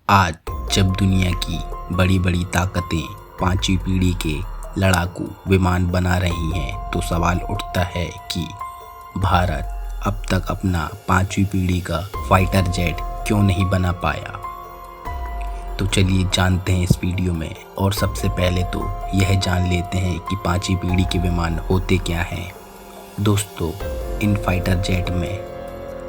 आज जब दुनिया की बड़ी बड़ी ताकतें पांचवी पीढ़ी के लड़ाकू विमान बना रही हैं तो सवाल उठता है कि भारत अब तक अपना पांचवी पीढ़ी का फाइटर जेट क्यों नहीं बना पाया। तो चलिए जानते हैं इस वीडियो में। और सबसे पहले तो यह जान लेते हैं कि पांचवी पीढ़ी के विमान होते क्या हैं। दोस्तों, इन फाइटर जेट में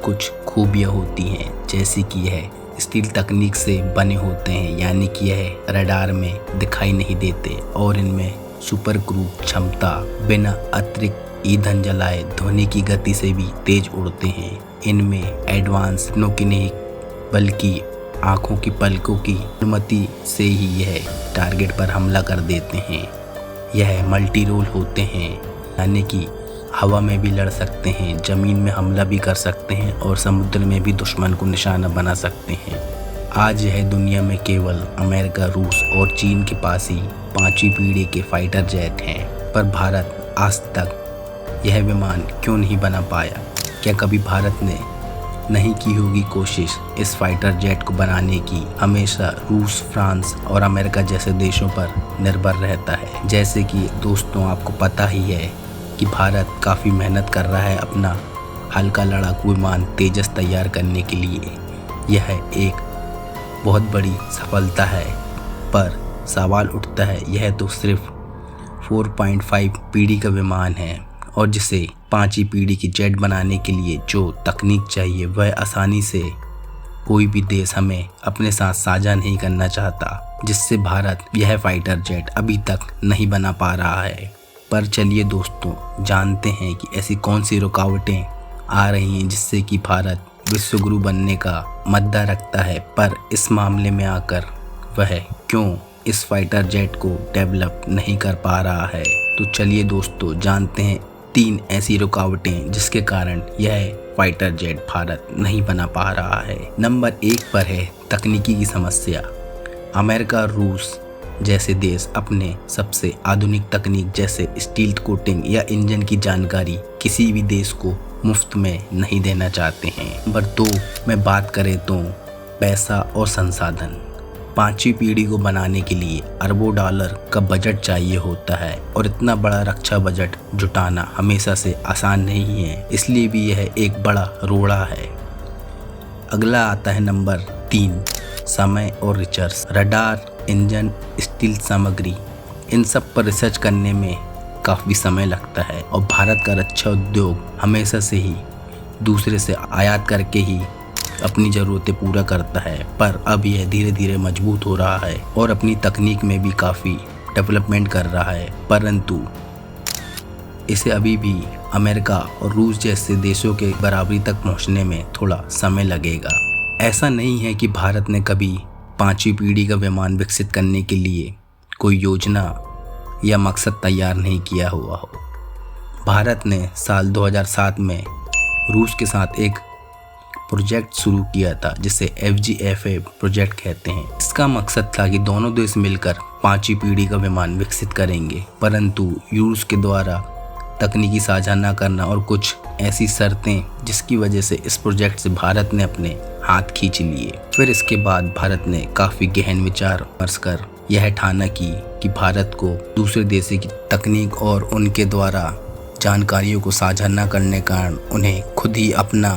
कुछ खूबियाँ होती हैं, जैसे कि यह स्टील तकनीक से बने होते हैं, यानी कि यह रडार में दिखाई नहीं देते और इनमें सुपर क्रूज क्षमता, बिना अतिरिक्त ईंधन जलाए ध्वनि की गति से भी तेज उड़ते हैं। इनमें एडवांस नौकी नहीं बल्कि आंखों की पलकों की अनुमति से ही यह टारगेट पर हमला कर देते हैं। यह मल्टी रोल होते हैं, यानी कि हवा में भी लड़ सकते हैं, ज़मीन में हमला भी कर सकते हैं और समुद्र में भी दुश्मन को निशाना बना सकते हैं। आज यह दुनिया में केवल अमेरिका, रूस और चीन के पास ही पांचवी पीढ़ी के फाइटर जेट हैं। पर भारत आज तक यह विमान क्यों नहीं बना पाया? क्या कभी भारत ने नहीं की होगी कोशिश इस फाइटर जेट को बनाने की? हमेशा रूस, फ्रांस और अमेरिका जैसे देशों पर निर्भर रहता है। जैसे कि दोस्तों, आपको पता ही है कि भारत काफ़ी मेहनत कर रहा है अपना हल्का लड़ाकू विमान तेजस तैयार करने के लिए। यह एक बहुत बड़ी सफलता है, पर सवाल उठता है, यह तो सिर्फ 4.5 पीढ़ी का विमान है और जिसे पांचवी पीढ़ी की जेट बनाने के लिए जो तकनीक चाहिए वह आसानी से कोई भी देश हमें अपने साथ साझा नहीं करना चाहता, जिससे भारत यह फाइटर जेट अभी तक नहीं बना पा रहा है। पर चलिए दोस्तों, जानते हैं कि ऐसी कौन सी रुकावटें आ रही हैं जिससे कि भारत विश्वगुरु बनने का मद्दा रखता है, पर इस मामले में आकर वह क्यों इस फाइटर जेट को डेवलप नहीं कर पा रहा है। तो चलिए दोस्तों, जानते हैं 3 ऐसी रुकावटें जिसके कारण यह फाइटर जेट भारत नहीं बना पा रहा है। नंबर 1 पर है तकनीकी की समस्या। अमेरिका, रूस जैसे देश अपने सबसे आधुनिक तकनीक जैसे स्टील कोटिंग या इंजन की जानकारी किसी भी देश को मुफ्त में नहीं देना चाहते हैं। नंबर 2 में बात करें तो पैसा और संसाधन। पांचवी पीढ़ी को बनाने के लिए अरबों डॉलर का बजट चाहिए होता है और इतना बड़ा रक्षा बजट जुटाना हमेशा से आसान नहीं है, इसलिए भी यह एक बड़ा रोड़ा है। अगला आता है नंबर 3, समय और रिसर्च। रडार, इंजन, स्टील सामग्री, इन सब पर रिसर्च करने में काफ़ी समय लगता है और भारत का रक्षा उद्योग हमेशा से ही दूसरे से आयात करके ही अपनी ज़रूरतें पूरा करता है। पर अब यह धीरे धीरे मजबूत हो रहा है और अपनी तकनीक में भी काफ़ी डेवलपमेंट कर रहा है, परंतु इसे अभी भी अमेरिका और रूस जैसे देशों के बराबरी तक पहुंचने में थोड़ा समय लगेगा। ऐसा नहीं है कि भारत ने कभी पांचवी पीढ़ी का विमान विकसित करने के लिए कोई योजना या मकसद तैयार नहीं किया हुआ हो। भारत ने साल 2007 में रूस के साथ एक प्रोजेक्ट शुरू किया था जिसे FGFA प्रोजेक्ट कहते हैं। इसका मकसद था कि दोनों देश मिलकर पांचवी पीढ़ी का विमान विकसित करेंगे, परंतु रूस के द्वारा तकनीकी साझा न करना और कुछ ऐसी शर्तें जिसकी वजह से इस प्रोजेक्ट से भारत ने अपने हाथ खींच लिए। फिर इसके बाद भारत ने काफ़ी गहन विचार विमर्श कर यह ठाना कि भारत को दूसरे देशों की तकनीक और उनके द्वारा जानकारियों को साझा न करने के कारण उन्हें खुद ही अपना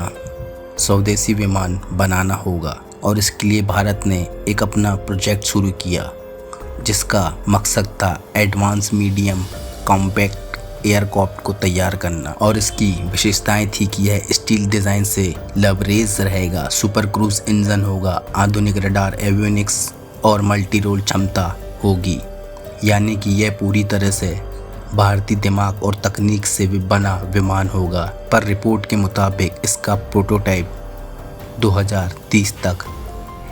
स्वदेशी विमान बनाना होगा और इसके लिए भारत ने एक अपना प्रोजेक्ट शुरू किया जिसका मकसद था एडवांस मीडियम कॉम्पैक्ट एयरक्राफ्ट को तैयार करना। और इसकी विशेषताएं थी कि यह स्टील डिज़ाइन से लवरेज रहेगा, सुपर क्रूज इंजन होगा, आधुनिक रडार, एवियोनिक्स और मल्टी रोल क्षमता होगी, यानी कि यह पूरी तरह से भारतीय दिमाग और तकनीक से भी बना विमान होगा। पर रिपोर्ट के मुताबिक इसका प्रोटोटाइप 2030 तक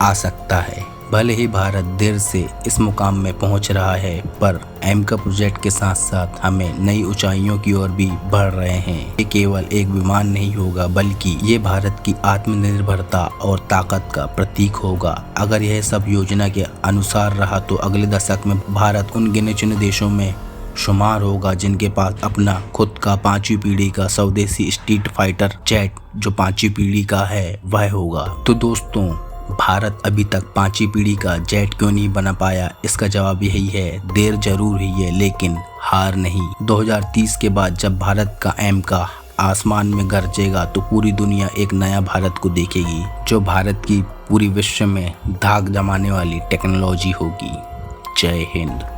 आ सकता है। भले ही भारत देर से इस मुकाम में पहुंच रहा है, पर एमका प्रोजेक्ट के साथ साथ हमें नई ऊंचाइयों की ओर भी बढ़ रहे हैं। ये केवल एक विमान नहीं होगा, बल्कि ये भारत की आत्मनिर्भरता और ताकत का प्रतीक होगा। अगर यह सब योजना के अनुसार रहा तो अगले दशक में भारत उन गिने चुने देशों में शुमार होगा जिनके पास अपना खुद का पांचवी पीढ़ी का स्वदेशी स्ट्रीट फाइटर जेट जो पांचवी पीढ़ी का है वह होगा। तो दोस्तों, भारत अभी तक 5वीं पीढ़ी का जेट क्यों नहीं बना पाया? इसका जवाब यही है, देर जरूर हुई है लेकिन हार नहीं। 2030 के बाद जब भारत का एमका आसमान में गरजेगा तो पूरी दुनिया एक नया भारत को देखेगी, जो भारत की पूरी विश्व में धाक जमाने वाली टेक्नोलॉजी होगी। जय हिंद।